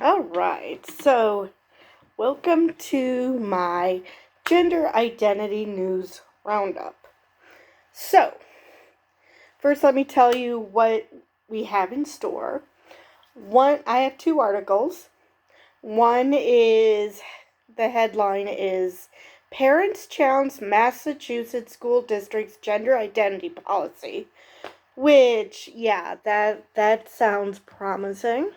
All right, so welcome to my gender identity news roundup. So, first, let me tell you what we have in store. I have two articles. One is the headline is Parents Challenge Massachusetts School District's Gender Identity Policy, which, yeah, that sounds promising.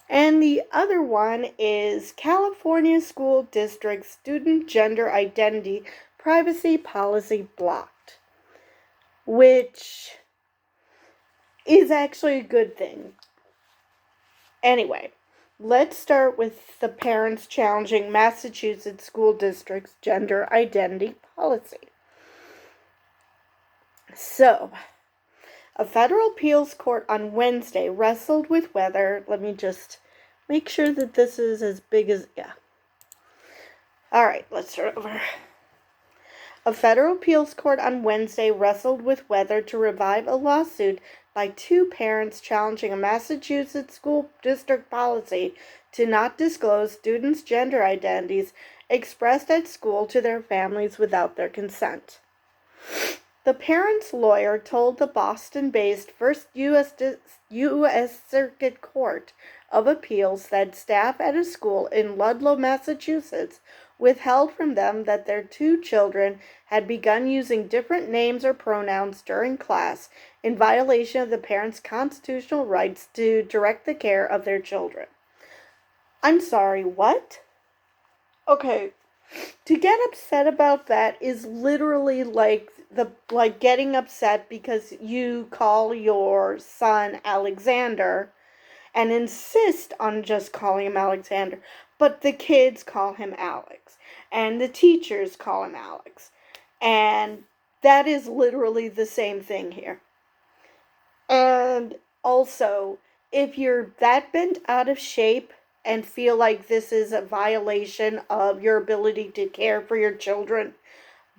And the other one is California School District Student Gender Identity Privacy Policy Blocked, which is actually a good thing. Anyway, let's start with the parents challenging Massachusetts School District's gender identity policy. So, a federal appeals court on Wednesday wrestled with whether, let me just make sure that this is as big as, yeah. All right, let's start over. A federal appeals court on Wednesday wrestled with whether to revive a lawsuit by two parents challenging a Massachusetts school district policy to not disclose students' gender identities expressed at school to their families without their consent. The parents' lawyer told the Boston-based First U.S. Circuit Court of Appeals that staff at a school in Ludlow, Massachusetts, withheld from them that their two children had begun using different names or pronouns during class in violation of the parents' constitutional rights to direct the care of their children. I'm sorry, what? Okay, to get upset about that is literally like getting upset because you call your son Alexander and insist on just calling him Alexander, but the kids call him Alex and the teachers call him Alex, and that is literally the same thing here. And also, if you're that bent out of shape and feel like this is a violation of your ability to care for your children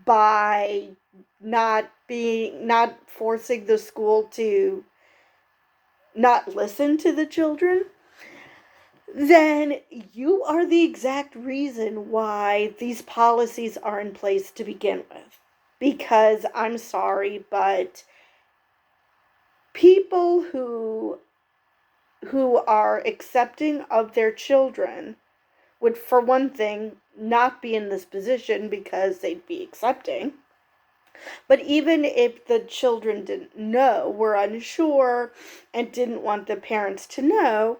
by not forcing the school to not listen to the children, then you are the exact reason why these policies are in place to begin with. Because I'm sorry, but people who are accepting of their children would, for one thing, not be in this position because they'd be accepting. But even if the children didn't know, were unsure, and didn't want the parents to know,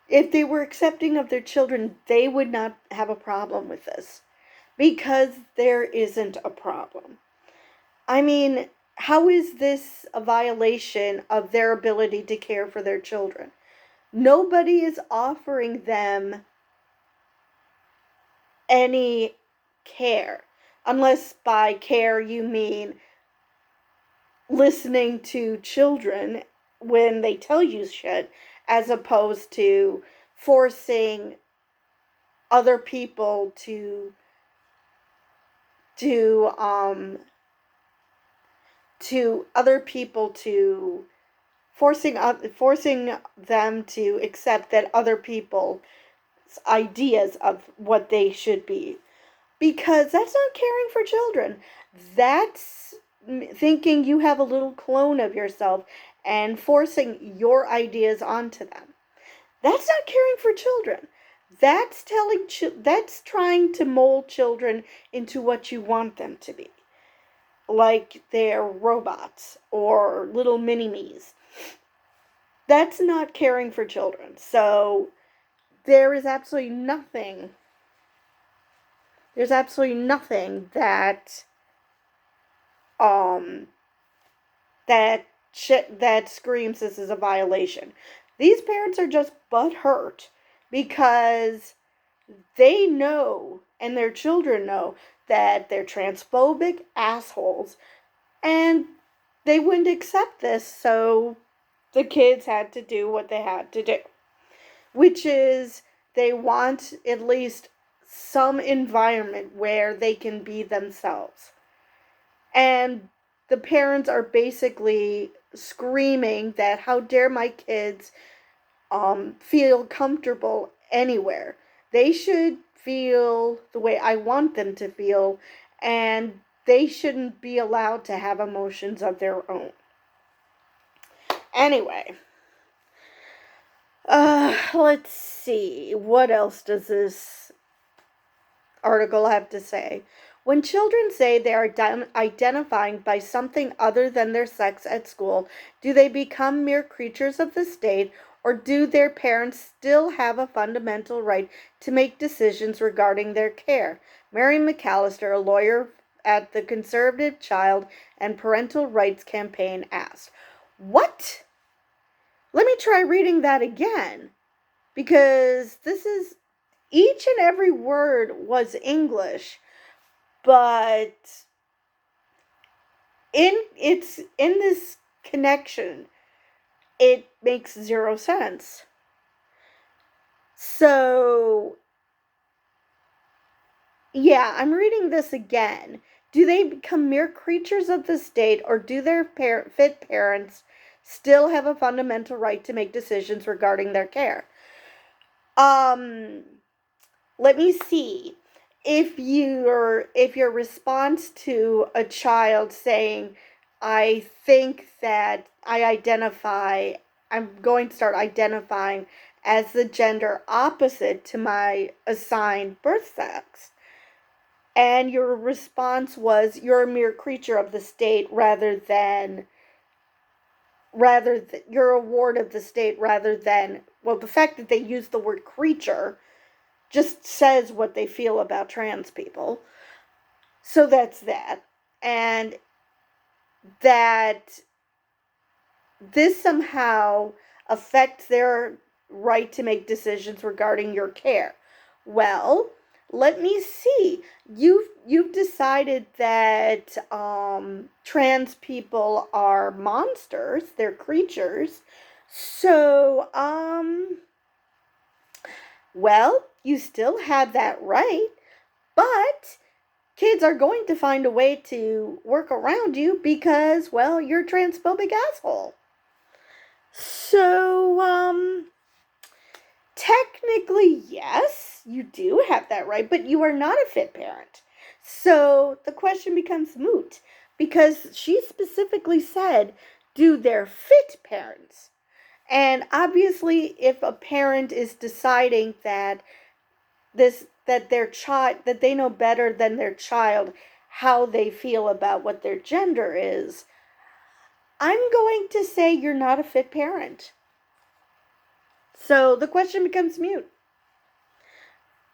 if they were accepting of their children, they would not have a problem with this. Because there isn't a problem. I mean, how is this a violation of their ability to care for their children? Nobody is offering them any care. Unless by care you mean listening to children when they tell you shit, as opposed to forcing other people to forcing them to accept that other people's ideas of what they should be, because that's not caring for children. That's thinking you have a little clone of yourself and forcing your ideas onto them. That's not caring for children. That's trying to mold children into what you want them to be, like they're robots or little mini-me's. That's not caring for children. So there is absolutely nothing that that screams this is a violation. These parents are just butthurt because they know, and their children know, that they're transphobic assholes, and they wouldn't accept this, so the kids had to do what they had to do, which is they want at least some environment where they can be themselves. And the parents are basically screaming that how dare my kids feel comfortable anywhere. They should feel the way I want them to feel, and they shouldn't be allowed to have emotions of their own. Anyway, let's see. What else does this article have to say? When children say they are identifying by something other than their sex at school, do they become mere creatures of the state, or do their parents still have a fundamental right to make decisions regarding their care? Mary McAllister, a lawyer at the Conservative Child and Parental Rights Campaign, asked. What? Let me try reading that again, because this is, each and every word was English, but in this connection, it makes zero sense. So yeah, I'm reading this again. Do they become mere creatures of the state, or do their fit parents still have a fundamental right to make decisions regarding their care? Let me see. If your response to a child saying, I think that I'm going to start identifying as the gender opposite to my assigned birth sex, and your response was you're a mere creature of the state you're a ward of the state rather than, well, the fact that they use the word creature just says what they feel about trans people. So that's that. And that this somehow affects their right to make decisions regarding your care. Well, let me see. You've decided that trans people are monsters, they're creatures. So well, you still have that right, but kids are going to find a way to work around you because, well, you're a transphobic asshole. So, technically, yes, you do have that right, but you are not a fit parent. So the question becomes moot because she specifically said, do their fit parents? And obviously, if a parent is deciding that their child, that they know better than their child how they feel about what their gender is, I'm going to say you're not a fit parent. So the question becomes mute.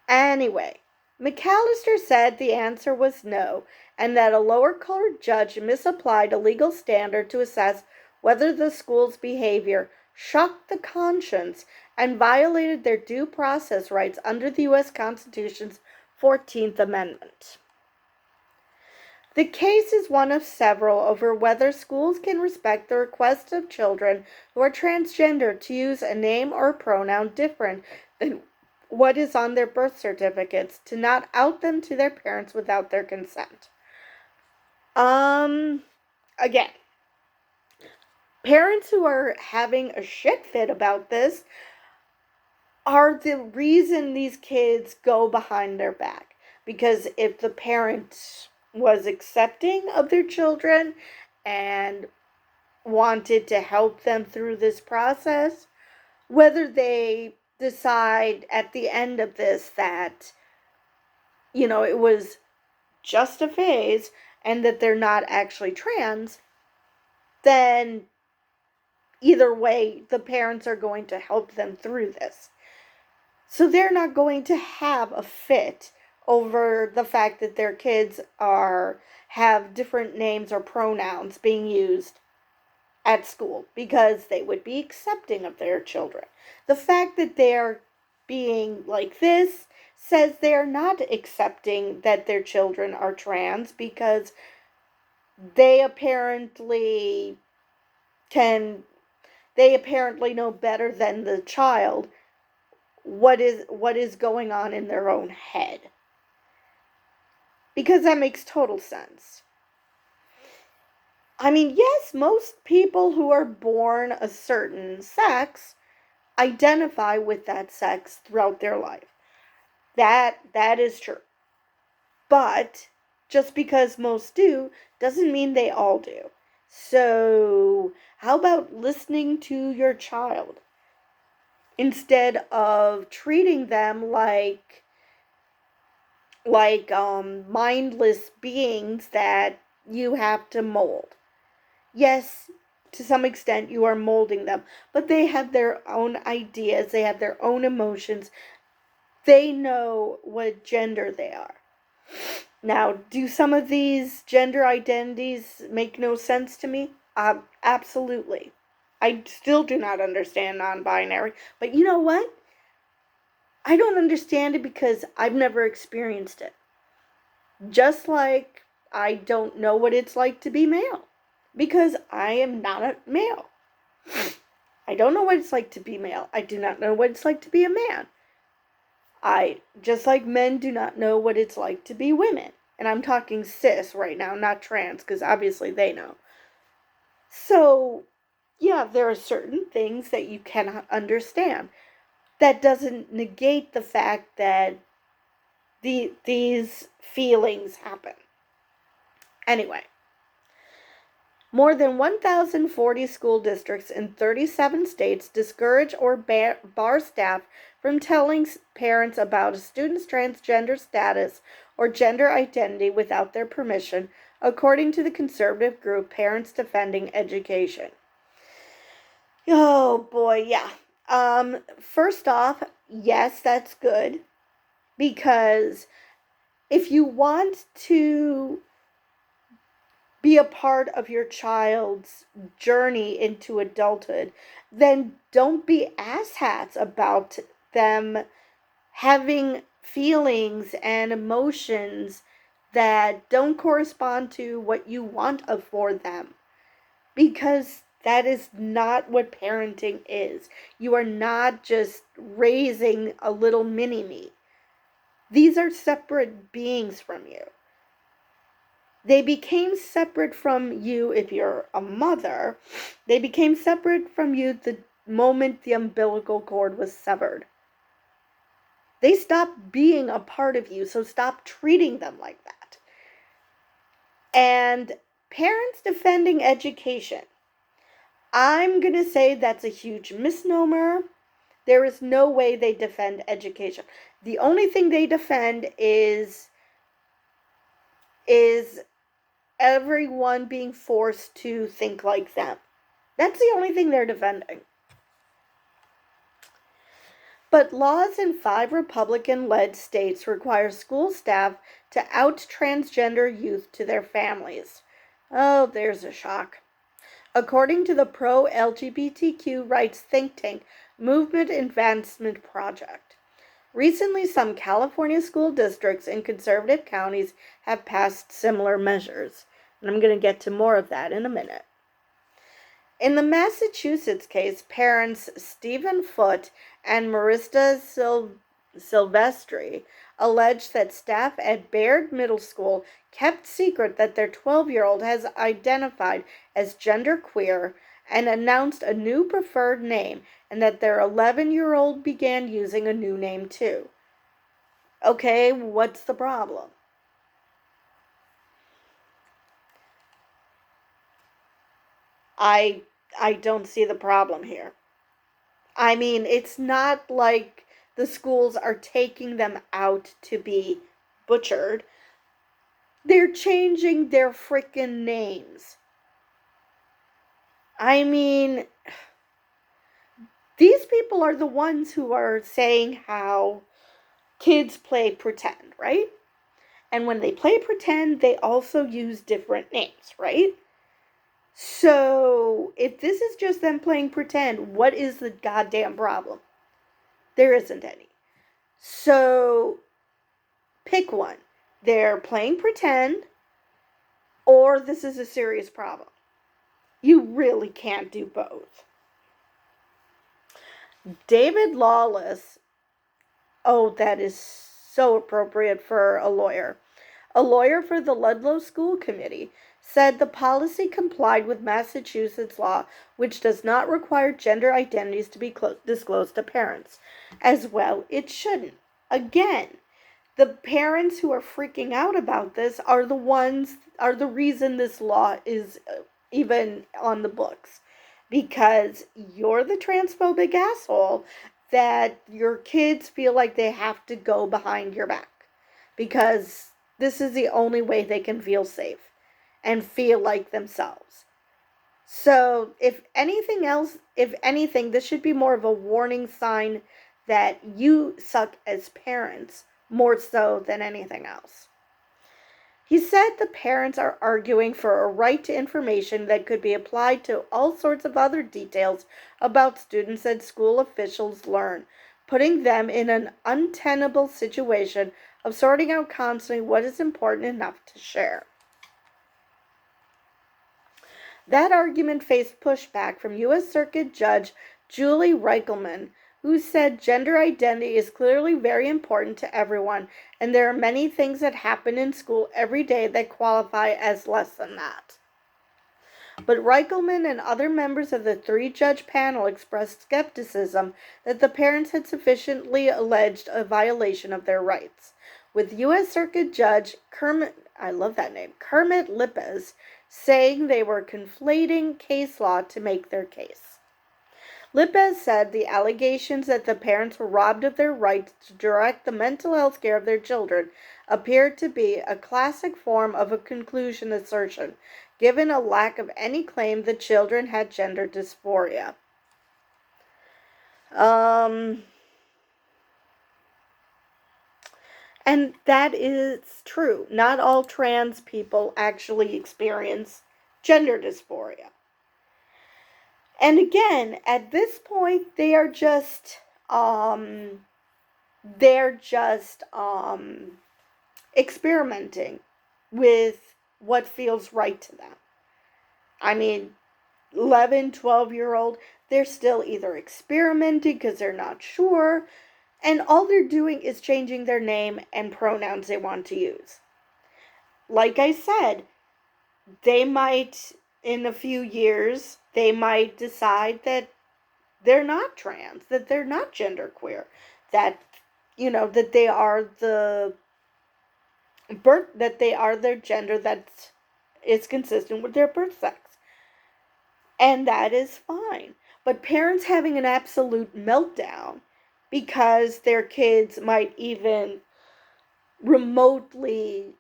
Anyway, McAllister said the answer was no, and that a lower court judge misapplied a legal standard to assess whether the school's behavior shocked the conscience and violated their due process rights under the U.S. Constitution's 14th Amendment. The case is one of several over whether schools can respect the request of children who are transgender to use a name or a pronoun different than what is on their birth certificates, to not out them to their parents without their consent. Again, parents who are having a shit fit about this are the reason these kids go behind their back. Because if the parent was accepting of their children and wanted to help them through this process, whether they decide at the end of this that, it was just a phase and that they're not actually trans, then either way, the parents are going to help them through this. So they're not going to have a fit over the fact that their kids have different names or pronouns being used at school, because they would be accepting of their children. The fact that they're being like this says they're not accepting that their children are trans, because they apparently know better than the child what is going on in their own head. Because that makes total sense. I mean, yes, most people who are born a certain sex identify with that sex throughout their life. That is true. But just because most do doesn't mean they all do. So, how about listening to your child instead of treating them mindless beings that you have to mold? Yes, to some extent you are molding them, but they have their own ideas, they have their own emotions. They know what gender they are. Now, do some of these gender identities make no sense to me? Absolutely. I still do not understand non binary, but you know what? I don't understand it because I've never experienced it. Just like I don't know what it's like to be male because I am not a male. I don't know what it's like to be male. I do not know what it's like to be a man. Just like men do not know what it's like to be women. And I'm talking cis right now, not trans, because obviously they know. So, yeah, there are certain things that you cannot understand. That doesn't negate the fact that these feelings happen. Anyway, more than 1,040 school districts in 37 states discourage or bar staff from telling parents about a student's transgender status or gender identity without their permission, according to the conservative group Parents Defending Education. Oh boy, yeah. First off, yes, that's good, because if you want to be a part of your child's journey into adulthood, then don't be asshats about them having feelings and emotions that don't correspond to what you want for them. Because that is not what parenting is. You are not just raising a little mini-me. These are separate beings from you. They became separate from you if you're a mother. They became separate from you the moment the umbilical cord was severed. They stopped being a part of you, so stop treating them like that. And Parents Defending Education. I'm going to say that's a huge misnomer. There is no way they defend education. The only thing they defend is everyone being forced to think like them. That's the only thing they're defending. But laws in 5 Republican-led states require school staff to out transgender youth to their families. Oh, there's a shock. According to the pro-LGBTQ rights think tank Movement Advancement Project, recently some California school districts in conservative counties have passed similar measures. And I'm going to get to more of that in a minute. In the Massachusetts case, parents Stephen Foote and Marista Silvestri alleged that staff at Baird Middle School kept secret that their 12-year-old has identified as genderqueer and announced a new preferred name, and that their 11-year-old began using a new name too. Okay, what's the problem? I don't see the problem here. I mean, it's not like the schools are taking them out to be butchered. They're changing their frickin' names. I mean, these people are the ones who are saying how kids play pretend, right? And when they play pretend, they also use different names, right? So, if this is just them playing pretend, what is the goddamn problem? There isn't any. So, pick one. They're playing pretend, or this is a serious problem. You really can't do both. David Lawless, oh, that is so appropriate for a lawyer. A lawyer for the Ludlow School Committee said the policy complied with Massachusetts law, which does not require gender identities to be disclosed to parents. As well, it shouldn't. Again, the parents who are freaking out about this are the reason this law is even on the books. Because you're the transphobic asshole that your kids feel like they have to go behind your back. Because this is the only way they can feel safe and feel like themselves. So, if anything, this should be more of a warning sign that you suck as parents more so than anything else. He said the parents are arguing for a right to information that could be applied to all sorts of other details about students that school officials learn, putting them in an untenable situation of sorting out constantly what is important enough to share. That argument faced pushback from U.S. Circuit Judge Julie Reichelman, who said gender identity is clearly very important to everyone, and there are many things that happen in school every day that qualify as less than that. But Reichelman and other members of the three-judge panel expressed skepticism that the parents had sufficiently alleged a violation of their rights, with U.S. Circuit Judge Kermit Lippes saying they were conflating case law to make their case. Lippes said the allegations that the parents were robbed of their right to direct the mental health care of their children appeared to be a classic form of a conclusion assertion, given a lack of any claim the children had gender dysphoria. And that is true. Not all trans people actually experience gender dysphoria. And again, at this point, they are just experimenting with what feels right to them. I mean, 11, 12-year-old, they're still either experimenting because they're not sure, and all they're doing is changing their name and pronouns they want to use. Like I said, they might, in a few years, they might decide that they're not trans, that they're not genderqueer, that, that they are that they are their gender that is consistent with their birth sex. And that is fine. But parents having an absolute meltdown because their kids might even remotely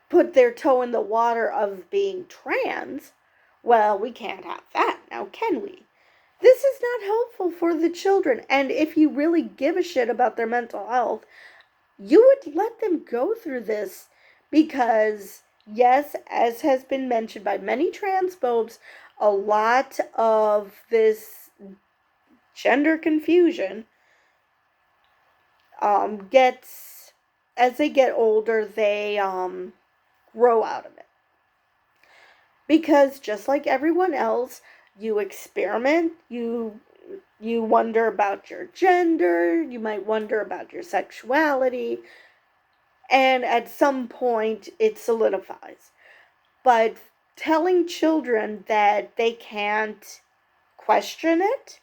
put their toe in the water of being trans, well, we can't have that now, can we? This is not helpful for the children. And if you really give a shit about their mental health, you would let them go through this because, yes, as has been mentioned by many transphobes, a lot of this gender confusion gets, as they get older, they grow out of it. Because just like everyone else, you experiment, you wonder about your gender, you might wonder about your sexuality, and at some point it solidifies. But telling children that they can't question it,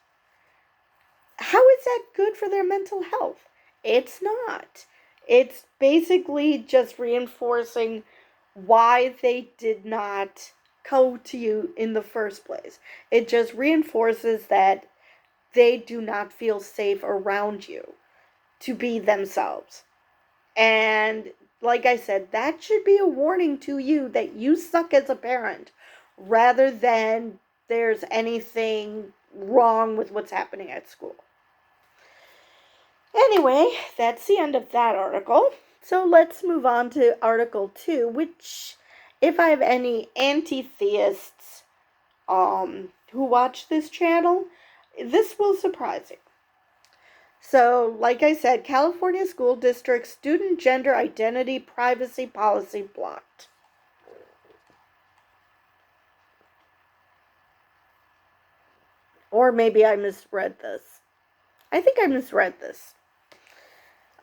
how is that good for their mental health? It's not. It's basically just reinforcing why they did not go to you in the first place. It just reinforces that they do not feel safe around you to be themselves. And like I said, that should be a warning to you that you suck as a parent rather than there's anything wrong with what's happening at school. Anyway, that's the end of that article. So let's move on to Article 2, which, if I have any anti-theists who watch this channel, this will surprise you. So, like I said, California School District Student Gender Identity Privacy Policy blocked. Or maybe I misread this. I think I misread this.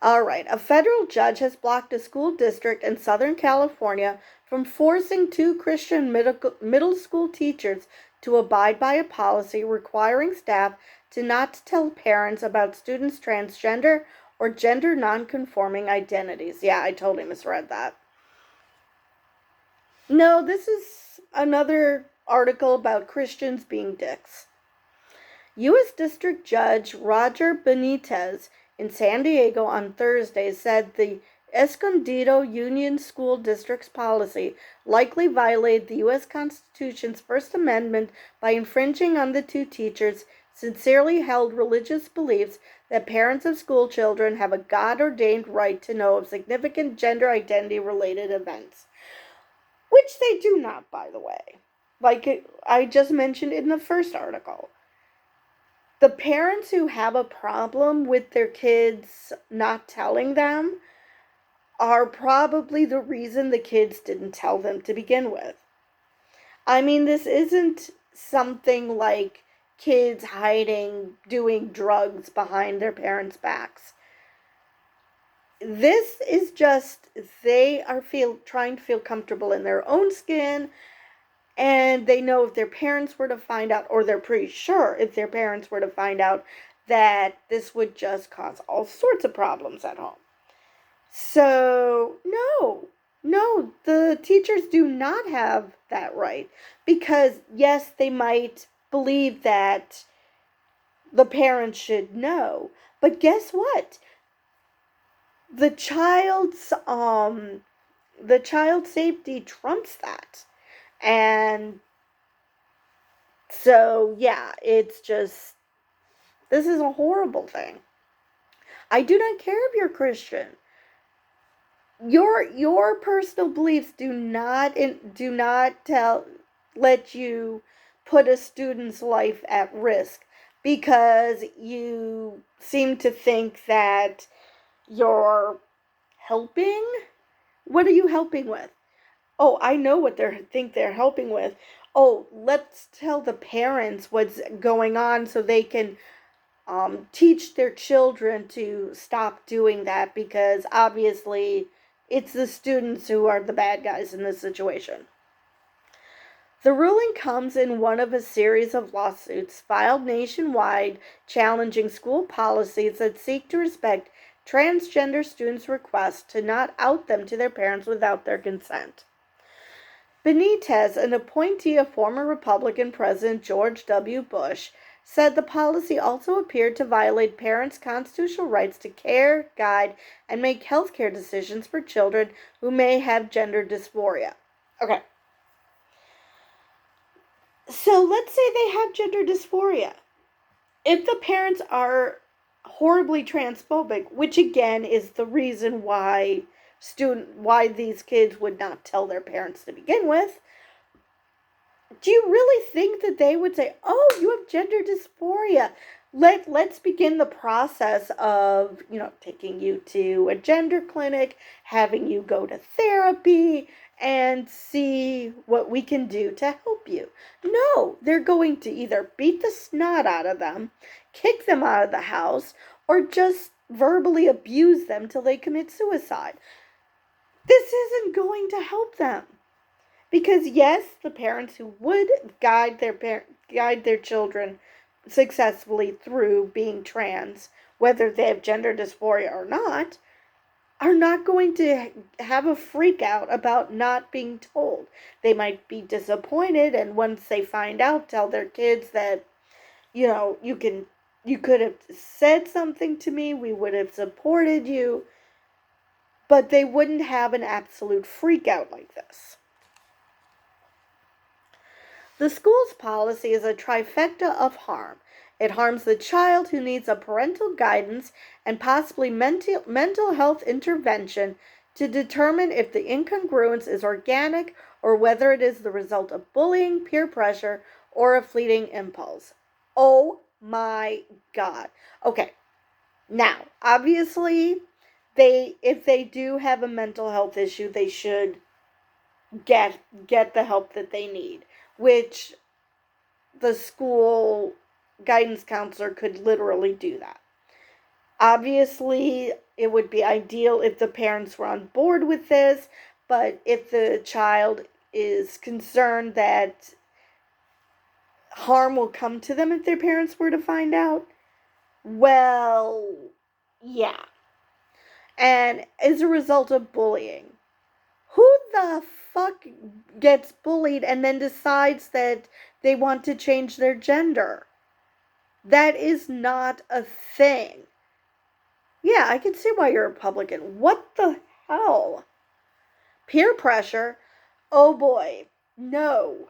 All right. A federal judge has blocked a school district in Southern California from forcing two Christian middle school teachers to abide by a policy requiring staff to not tell parents about students' transgender or gender nonconforming identities. Yeah, I totally misread that. No, this is another article about Christians being dicks. U.S. District Judge Roger Benitez in San Diego on Thursday said the Escondido Union School District's policy likely violated the U.S. Constitution's First Amendment by infringing on the two teachers' sincerely held religious beliefs that parents of school children have a God-ordained right to know of significant gender identity-related events. Which they do not, by the way. Like I just mentioned in the first article. The parents who have a problem with their kids not telling them are probably the reason the kids didn't tell them to begin with. I mean, this isn't something like kids hiding, doing drugs behind their parents' backs. This is just they are trying to feel comfortable in their own skin, and they know if their parents were to find out, or they're pretty sure if their parents were to find out, that this would just cause all sorts of problems at home. So, no, the teachers do not have that right. Because, yes, they might believe that the parents should know. But guess what? The child's safety trumps that. And so, yeah, it's just, this is a horrible thing. I do not care if you're Christian. Your personal beliefs do not let you put a student's life at risk because you seem to think that you're helping. What are you helping with? Oh, I know what they think they're helping with. Oh, let's tell the parents what's going on so they can teach their children to stop doing that, because obviously it's the students who are the bad guys in this situation. The ruling comes in one of a series of lawsuits filed nationwide challenging school policies that seek to respect transgender students' requests to not out them to their parents without their consent. Benitez, an appointee of former Republican President George W. Bush, said the policy also appeared to violate parents' constitutional rights to care, guide, and make healthcare decisions for children who may have gender dysphoria. Okay. So let's say they have gender dysphoria. If the parents are horribly transphobic, which again is the reason why these kids would not tell their parents to begin with, do you really think that they would say, oh, you have gender dysphoria? Let's begin the process of, taking you to a gender clinic, having you go to therapy, and see what we can do to help you. No, they're going to either beat the snot out of them, kick them out of the house, or just verbally abuse them till they commit suicide. This isn't going to help them. Because yes, the parents who would guide their children successfully through being trans, whether they have gender dysphoria or not, are not going to have a freak out about not being told. They might be disappointed, and once they find out, tell their kids that, you could have said something to me, we would have supported you, but they wouldn't have an absolute freak out like this. The school's policy is a trifecta of harm. It harms the child who needs a parental guidance and possibly mental health intervention to determine if the incongruence is organic or whether it is the result of bullying, peer pressure, or a fleeting impulse. Oh my God. Okay. Now, obviously, if they do have a mental health issue, they should get the help that they need, which the school guidance counselor could literally do that. Obviously, it would be ideal if the parents were on board with this, but if the child is concerned that harm will come to them if their parents were to find out, well, yeah. And as a result of bullying, who the fuck gets bullied and then decides that they want to change their gender? That is not a thing. Yeah, I can see why you're a Republican. What the hell? Peer pressure? Oh boy. No.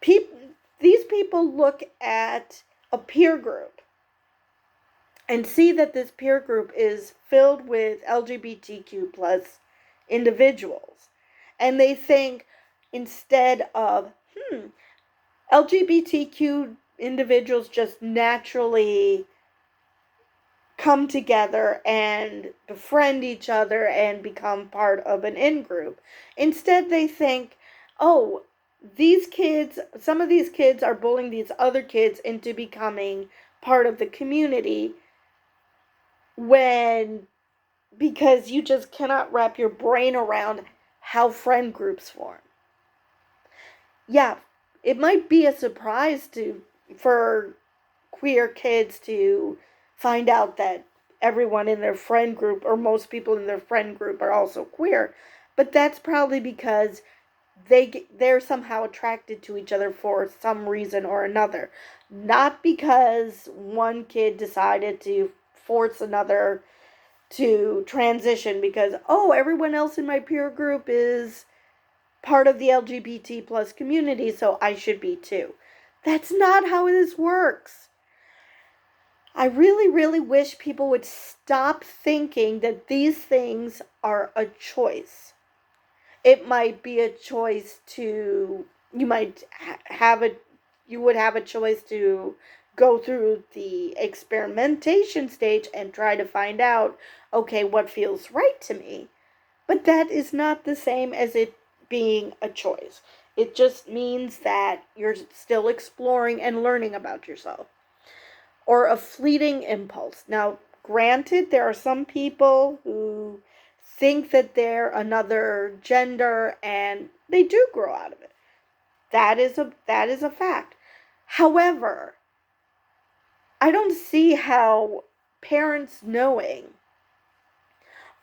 These people look at a peer group and see that this peer group is filled with LGBTQ plus individuals. And they think instead of, LGBTQ individuals just naturally come together and befriend each other and become part of an in-group. Instead, they think, oh, some of these kids are bullying these other kids into becoming part of the community because you just cannot wrap your brain around how friend groups form. Yeah, it might be a surprise for queer kids to find out that everyone in their friend group or most people in their friend group are also queer, but that's probably because they're somehow attracted to each other for some reason or another, not because one kid decided to force another to transition because, oh, everyone else in my peer group is part of the LGBT plus community, so I should be too. That's not how this works. I really, really wish people would stop thinking that these things are a choice. It might be a choice you might have you would have a choice to go through the experimentation stage and try to find out, okay, what feels right to me. But that is not the same as it being a choice. It just means that you're still exploring and learning about yourself. Or a fleeting impulse. Now, granted, there are some people who think that they're another gender and they do grow out of it. That is a fact. However, I don't see how parents knowing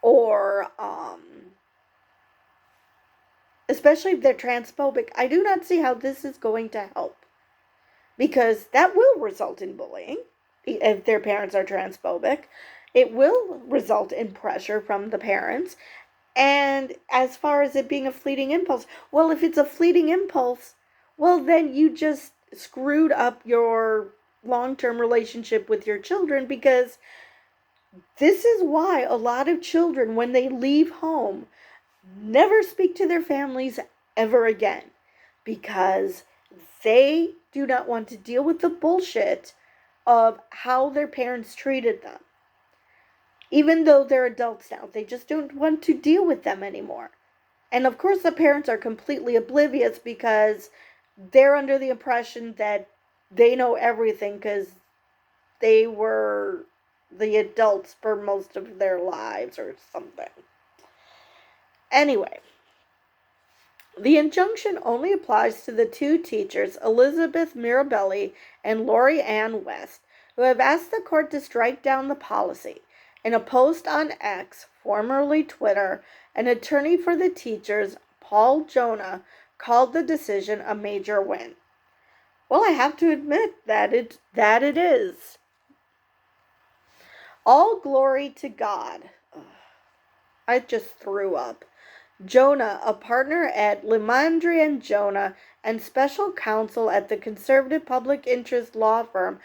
or especially if they're transphobic, I do not see how this is going to help. Because that will result in bullying if their parents are transphobic. It will result in pressure from the parents. And as far as it being a fleeting impulse, well, if it's a fleeting impulse, well, then you just screwed up your long-term relationship with your children, because this is why a lot of children, when they leave home, never speak to their families ever again, because they do not want to deal with the bullshit of how their parents treated them. Even though they're adults now, they just don't want to deal with them anymore. And of course, the parents are completely oblivious because they're under the impression that they know everything because they were the adults for most of their lives or something. Anyway, the injunction only applies to the two teachers, Elizabeth Mirabelli and Lori Ann West, who have asked the court to strike down the policy. In a post on X, formerly Twitter, an attorney for the teachers, Paul Jonah, called the decision a major win. Well, I have to admit that it is. All glory to God. I just threw up. Jonah, a partner at Limandri and Jonah and special counsel at the conservative public interest law firm,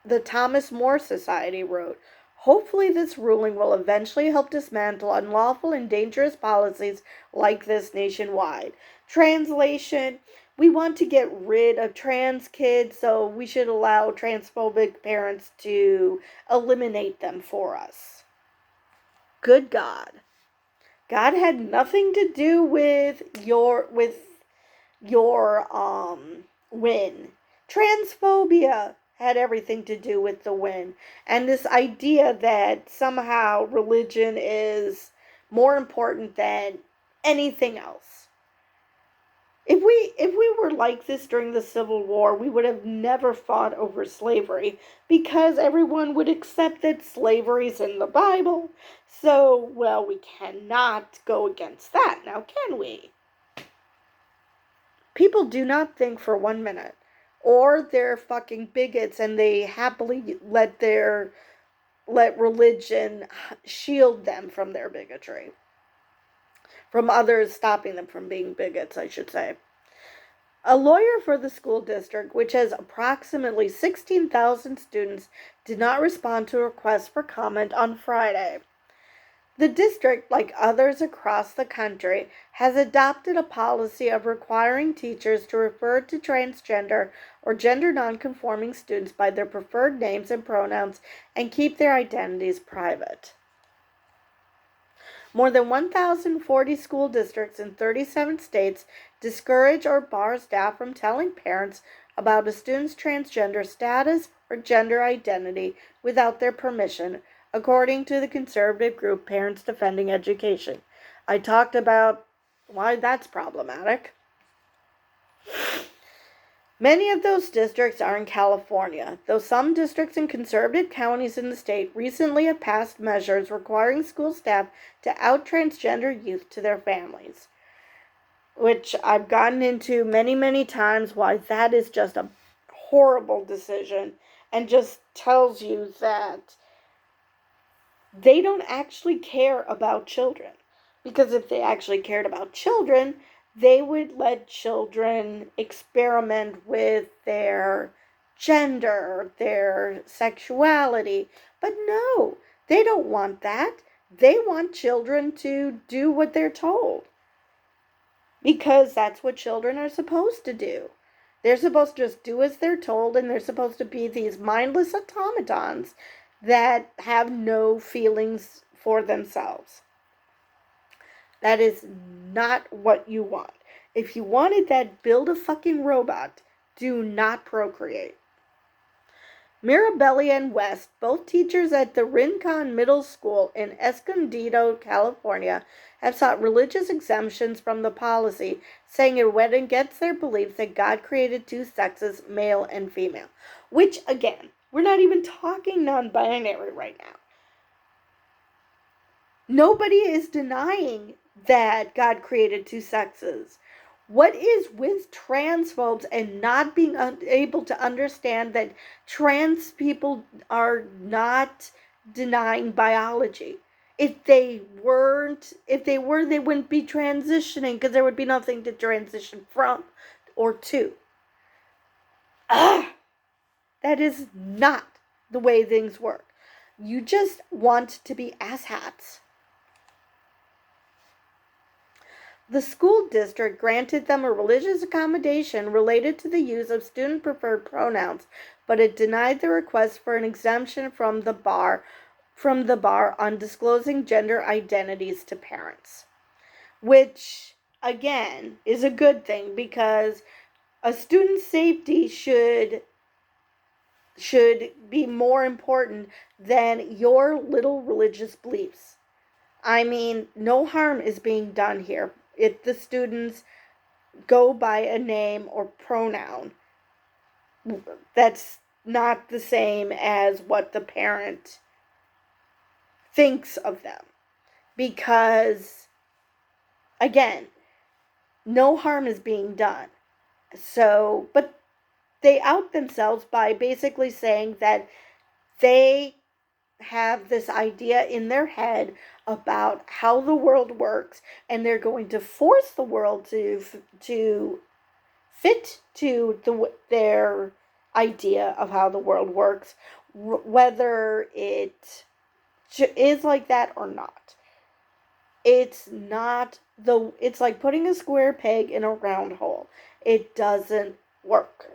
the Thomas More Society, wrote, "Hopefully this ruling will eventually help dismantle unlawful and dangerous policies like this nationwide." Translation: we want to get rid of trans kids, so we should allow transphobic parents to eliminate them for us. Good God. God had nothing to do with your win. Transphobia had everything to do with the win. And this idea that somehow religion is more important than anything else. If we were like this during the Civil War, we would have never fought over slavery because everyone would accept that slavery's in the Bible. So, well, we cannot go against that now, can we? People do not think for 1 minute. Or they're fucking bigots and they happily let religion shield them from their bigotry. From others stopping them from being bigots, I should say. A lawyer for the school district, which has approximately 16,000 students, did not respond to requests for comment on Friday. The district, like others across the country, has adopted a policy of requiring teachers to refer to transgender or gender nonconforming students by their preferred names and pronouns and keep their identities private. More than 1,040 school districts in 37 states discourage or bar staff from telling parents about a student's transgender status or gender identity without their permission, according to the conservative group Parents Defending Education. I talked about why that's problematic. Many of those districts are in California, though some districts in conservative counties in the state recently have passed measures requiring school staff to out transgender youth to their families, which I've gotten into many, many times why that is just a horrible decision and just tells you that they don't actually care about children. Because if they actually cared about children, they would let children experiment with their gender, their sexuality. But no, they don't want that. They want children to do what they're told. Because that's what children are supposed to do. They're supposed to just do as they're told, and they're supposed to be these mindless automatons that have no feelings for themselves. That is not what you want. If you wanted that, build a fucking robot. Do not procreate. Mirabelli and West, both teachers at the Rincon Middle School in Escondido, California, have sought religious exemptions from the policy, saying it went against their belief that God created two sexes, male and female. Which, again, we're not even talking non-binary right now. Nobody is denying that God created two sexes. What is with transphobes and not being able to understand that trans people are not denying biology? If they were, they wouldn't be transitioning because there would be nothing to transition from or to. That is not the way things work. You just want to be asshats. The school district granted them a religious accommodation related to the use of student-preferred pronouns, but it denied the request for an exemption from the bar on disclosing gender identities to parents. Which, again, is a good thing because a student's safety should be more important than your little religious beliefs. I mean, no harm is being done here if the students go by a name or pronoun. That's not the same as what the parent thinks of them. Because, again, no harm is being done. So, but they out themselves by basically saying that they have this idea in their head about how the world works, and they're going to force the world to fit to their idea of how the world works, whether it is like that or not. It's like putting a square peg in a round hole. It doesn't work.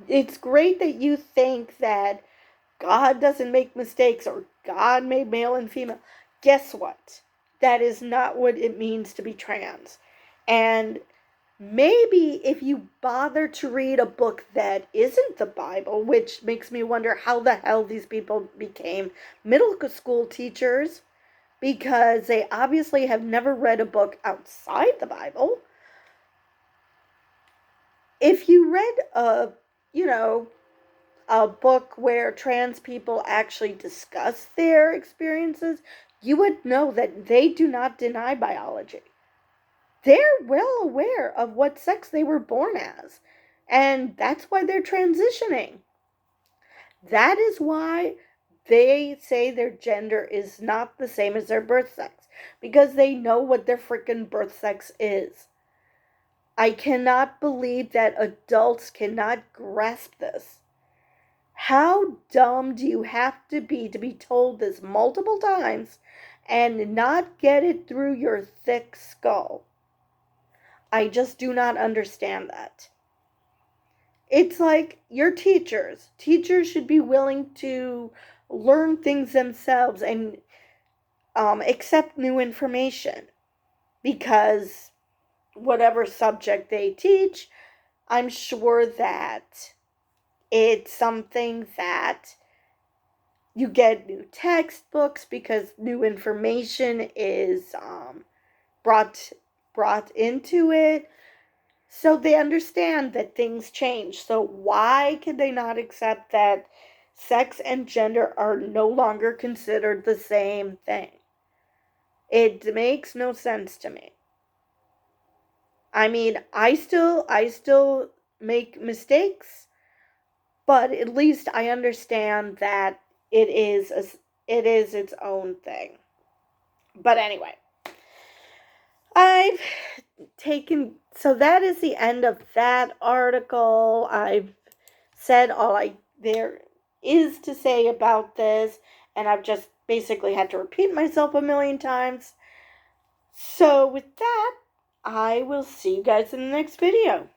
It's great that you think that God doesn't make mistakes or God made male and female. Guess what? That is not what it means to be trans. And Maybe if you bother to read a book that isn't the Bible, which makes me wonder how the hell these people became middle school teachers, because they obviously have never read a book outside the Bible. If you read a book where trans people actually discuss their experiences, you would know that they do not deny biology. They're well aware of what sex they were born as, and that's why they're transitioning. That is why they say their gender is not the same as their birth sex, because they know what their freaking birth sex is. I cannot believe that adults cannot grasp this. How dumb do you have to be told this multiple times and not get it through your thick skull? I just do not understand that. It's like your teachers. Teachers should be willing to learn things themselves and accept new information, because whatever subject they teach, I'm sure that it's something that you get new textbooks because new information is brought into it. So they understand that things change. So why can they not accept that sex and gender are no longer considered the same thing? It makes no sense to me. I mean, I still make mistakes, but at least I understand that it is its own thing. But anyway, I've so that is the end of that article. I've said all there is to say about this, and I've just basically had to repeat myself a million times. So with that, I will see you guys in the next video.